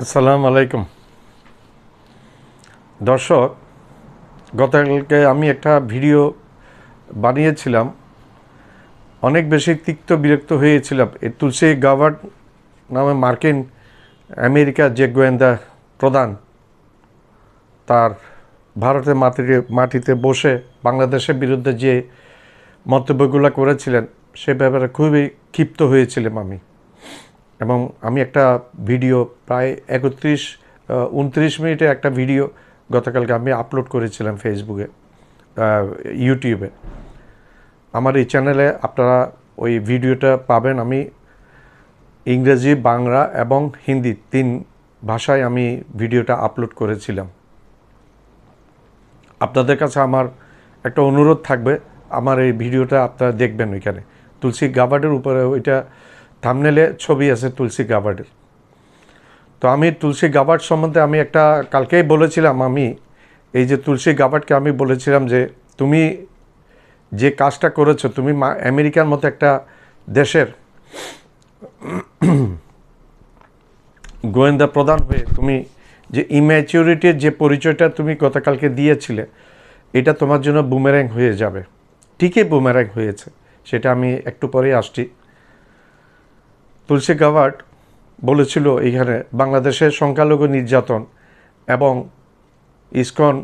আসসালামু আলাইকুম দর্শক, গতকালকে আমি একটা ভিডিও বানিয়েছিলাম। অনেক বেশি তিক্ত বিরক্ত হয়েছিলাম। এই তুলসী গাবার্ড নামে মার্কিন আমেরিকার যে গোয়েন্দা প্রধান, তার ভারতের মাটিতে বসে বাংলাদেশের বিরুদ্ধে যে মন্তব্যগুলো করেছিলেন সে ব্যাপারে খুবই ক্ষিপ্ত হয়েছিলাম আমি। এবং আমি একটা ভিডিও প্রায় 29 মিনিটের একটা ভিডিও গতকালকে আমি আপলোড করেছিলাম ফেসবুকে, ইউটিউবে। আমার এই চ্যানেলে আপনারা ওই ভিডিওটা পাবেন। আমি ইংরেজি, বাংলা এবং হিন্দি 3 ভাষায় আমি ভিডিওটা আপলোড করেছিলাম। আপনাদের কাছে আমার একটা অনুরোধ থাকবে, আমার এই ভিডিওটা আপনারা দেখবেন। ওইখানে তুলসী গাবার্ডের উপরে ওইটা থাম্বনেলে ছবি আছে তুলসী গাবার্ডের। তো আমি তুলসী গাবার্ড সম্বন্ধে আমি একটা কালকেই বলেছিলাম। আমি এই যে তুলসী গাবার্ডকে আমি বলেছিলাম যে তুমি যে কাজটা করেছো, তুমি আমেরিকার মতো একটা দেশের গোয়েন্দা প্রধান হয়ে তুমি যে ইম্যাচিউরিটির যে পরিচয়টা তুমি গতকালকে দিয়েছিলে, এটা তোমার জন্য বুমের্যাং হয়ে যাবে। ঠিকই বুমের্যাং হয়েছে, সেটা আমি একটু পরেই আসছি। তুলসী গাবার্ড বলেছিল এইখানে বাংলাদেশের সংখ্যালঘু নির্যাতন এবং ইসকন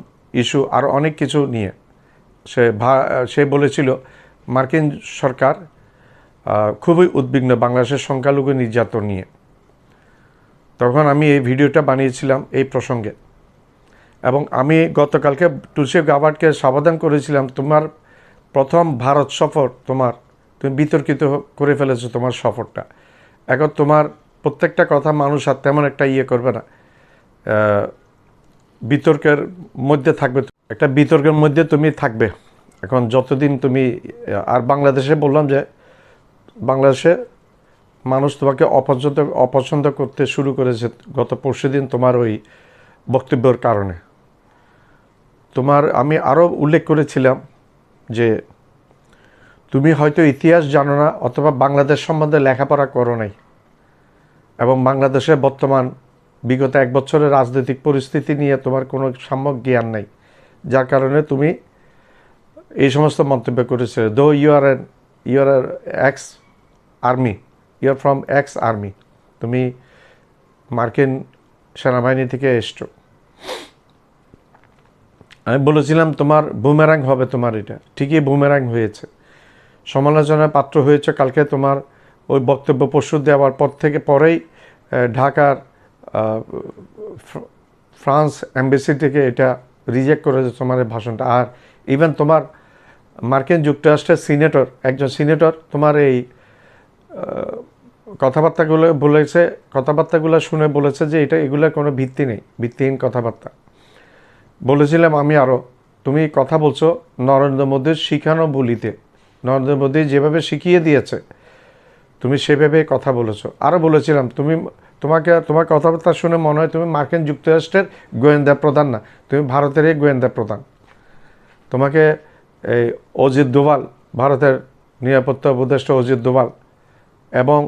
ইস্যু আর অনেক কিছু নিয়ে সে বলেছিল মার্কিন সরকার খুবই উদ্বিগ্ন বাংলাদেশের সংখ্যালঘু নির্যাতন নিয়ে। তখন আমি এই ভিডিওটা বানিয়েছিলাম এই প্রসঙ্গে, এবং আমি গতকালকে তুলসী গাবার্ডকে সাবধান করেছিলাম, তোমার প্রথম ভারত সফর, তুমি বিতর্কিত করে ফেলেছো তোমার সফরটা। এখন তোমার প্রত্যেকটা কথা মানুষ আর তেমন একটা করবে না, বিতর্কের মধ্যে থাকবে, একটা বিতর্কের মধ্যে তুমি থাকবে এখন যতদিন তুমি। আর বাংলাদেশে বললাম যে বাংলাদেশে মানুষ তোমাকে অপছন্দ করতে শুরু করেছে গত পরশুদিন তোমার ওই বক্তব্যের কারণে। আমি আরও উল্লেখ করেছিলাম যে তুমি হয়তো ইতিহাস জানো না, অথবা বাংলাদেশ সম্বন্ধে লেখাপড়া করো নাই, এবং বাংলাদেশের বর্তমান বিগত 1 বছরের রাজনৈতিক পরিস্থিতি নিয়ে তোমার কোনো সম্যক জ্ঞান নাই, যার কারণে তুমি এই সমস্ত মন্তব্য করেছিলে। Though you are ex army, you are from ex army, তুমি মার্কিন সেনাবাহিনী থেকে এসছো। আমি বলেছিলাম তোমার বুমেরাং হবে, তোমার এটা ঠিকই বুমেরাং হয়েছে, সমালোচনার পাত্র হয়েছে। কালকে তোমার ওই বক্তব্য পরশু দেওয়ার পরেই ঢাকার ফ্রান্স এম্বাসি থেকে এটা রিজেক্ট করেছে তোমার এই ভাষণটা। আর ইভেন তোমার মার্কিন যুক্তরাষ্ট্রের একজন সিনেটর তোমার এই কথাবার্তাগুলো শুনে বলেছে যে এগুলোর কোনো ভিত্তি নেই, ভিত্তিহীন কথাবার্তা। বলেছিলাম আমি আরও, তুমি কথা বলছো নরেন্দ্র মোদীর শিখানো বলিতে, নরেন্দ্র মোদী যেভাবে শিখিয়ে দিয়েছে তুমি সেভাবে কথা বলেছো। আরও বলেছিলাম তোমার কথাবার্তা শুনে মনে হয় তুমি মার্কিন যুক্তরাষ্ট্রের গোয়েন্দা প্রধান না, তুমি ভারতেরই গোয়েন্দা প্রধান। তোমাকে এই অজিত দোভাল, ভারতের নিরাপত্তা উপদেষ্টা অজিত দোভাল এবং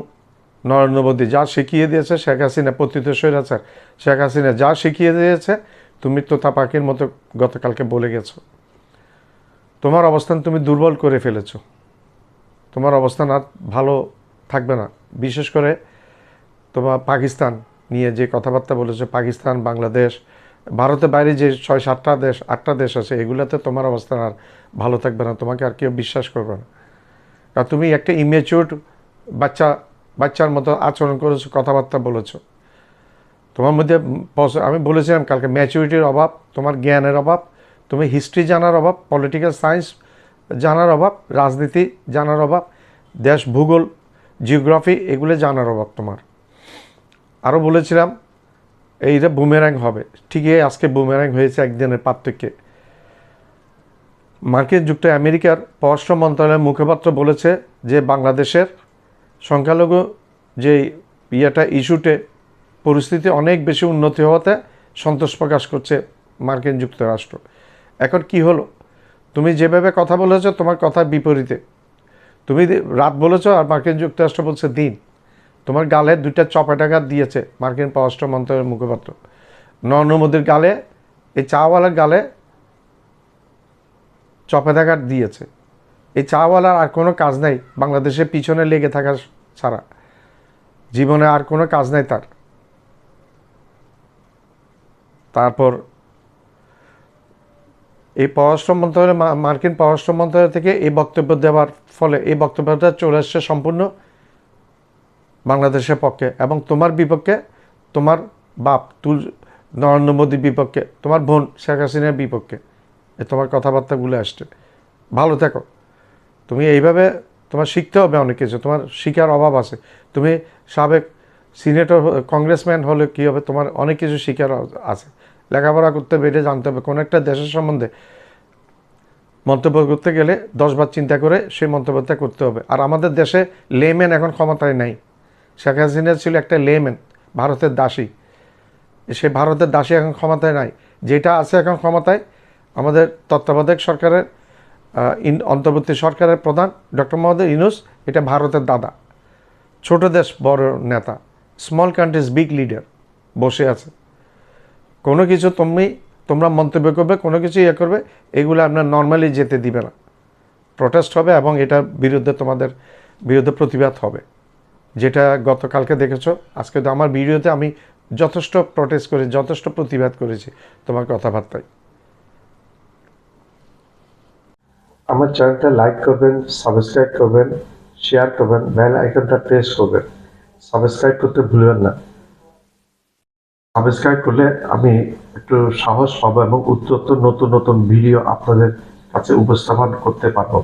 নরেন্দ্র মোদী যা শিখিয়ে দিয়েছে, শেখ হাসিনা পতিত স্বৈরাচার শেখ হাসিনা যা শিখিয়ে দিয়েছে, তুমি তোতা পাখির মতো গতকালকে বলে গেছো। তোমার অবস্থান তুমি দুর্বল করে ফেলেছো, তোমার অবস্থান আর ভালো থাকবে না। বিশেষ করে তোমার পাকিস্তান নিয়ে যে কথাবার্তা বলেছো, পাকিস্তান, বাংলাদেশ, ভারতের বাইরে যে 6-7টা দেশ আছে, এগুলোতে তোমার অবস্থান আর ভালো থাকবে না, তোমাকে আর কেউ বিশ্বাস করবে না। কারণ তুমি একটা ইমেচিউর বাচ্চার মতো আচরণ করেছো, কথাবার্তা বলেছো। তোমার মধ্যে আমি বলেছিলাম কালকে ম্যাচুরিটির অভাব, তোমার জ্ঞানের অভাব, তুমি হিস্ট্রি জানার অভাব, পলিটিক্যাল সায়েন্স জানার অভাব, রাজনীতি জানার অভাব, দেশ ভূগোল, জিওগ্রাফি এগুলো জানার অভাব তোমার। আরও বলেছিলাম এইটা বুমেরাং হবে, ঠিকই আজকে বুমেরাং হয়েছে একদিনের পার্থক্যে। মার্কিন আমেরিকার পররাষ্ট্র মন্ত্রণালয়ের মুখপাত্র বলেছে যে বাংলাদেশের সংখ্যালঘু যে ইস্যুতে পরিস্থিতি অনেক বেশি উন্নতি হওয়াতে সন্তোষ প্রকাশ করছে মার্কিন যুক্তরাষ্ট্র। এখন কি হলো, তুমি যেভাবে কথা বলেছ তোমার কথার বিপরীতে, তুমি রাত বলেছ আর মার্কিন যুক্তরাষ্ট্র বলছে দিন। তোমার গালে 2টা চপেটাঘাত দিয়েছে মার্কিন পররাষ্ট্র মন্ত্রণালয়ের মুখপাত্র। নরেন্দ্র মোদীর গালে, এই চাওয়ালার গালে চপেটাঘাত দিয়েছে। এই চাওয়ালার আর কোনো কাজ নাই বাংলাদেশের পিছনে লেগে থাকা ছাড়া, জীবনে আর কোনো কাজ নাই তার। তারপর এই পররাষ্ট্র মন্ত্রণালয়, মার্কিন পররাষ্ট্র মন্ত্রণালয় থেকে এই বক্তব্য দেওয়ার ফলে এই বক্তব্যটা চলে আসছে সম্পূর্ণ বাংলাদেশের পক্ষে এবং তোমার বিপক্ষে, তোমার বাপ নরেন্দ্র মোদীর বিপক্ষে, তোমার বোন শেখ হাসিনার বিপক্ষে তোমার কথাবার্তাগুলো আসছে। ভালো থেকো। তুমি এইভাবে তোমার শিখতে হবে অনেক কিছু, তোমার শিখার অভাব আছে। তুমি সাবেক সিনেটর, কংগ্রেসম্যান হলে কী হবে, তোমার অনেক কিছু শিখার আছে। লেখাপড়া করতে বেড়ে জানতে হবে। কোনো একটা দেশের সম্বন্ধে মন্তব্য করতে গেলে 10 বার চিন্তা করে সেই মন্তব্যটা করতে হবে। আর আমাদের দেশে লেম্যান এখন ক্ষমতায় নাই। শেখ হাসিনা ছিল একটা লেম্যান, ভারতের দাসী। সে ভারতের দাসী এখন ক্ষমতায় নাই। যেটা আছে এখন ক্ষমতায় আমাদের তত্ত্বাবধায়ক সরকারের, অন্তর্বর্তী সরকারের প্রধান ডক্টর মোহাম্মদ ইউনূস। এটা ভারতের দাদা। ছোট দেশ বড় নেতা, স্মল কান্ট্রিজ বিগ লিডার বসে আছে। কোনো কিছু তোমরা মন্তব্য করবে, কোনো কিছু করবে, এগুলো আপনার নর্মালি যেতে দিবে না। প্রটেস্ট হবে এবং এটার বিরুদ্ধে তোমাদের বিরুদ্ধে প্রতিবাদ হবে। যেটা গতকালকে দেখেছো। আজকে তো আমার ভিডিওতে আমি যথেষ্ট প্রটেস্ট করে, যথেষ্ট প্রতিবাদ করেছি তোমার কথাবার্তায়। আমার চ্যানেলটা লাইক করবেন, সাবস্ক্রাইব করবেন, শেয়ার করবেন, বেল আইকনটা প্রেস করবেন। সাবস্ক্রাইব করতে ভুলবেন না। সাবস্ক্রাইব করলে আমি একটু সাহস পাবো এবং উত্তর নতুন নতুন ভিডিও আপনাদের কাছে উপস্থাপন করতে পারবো।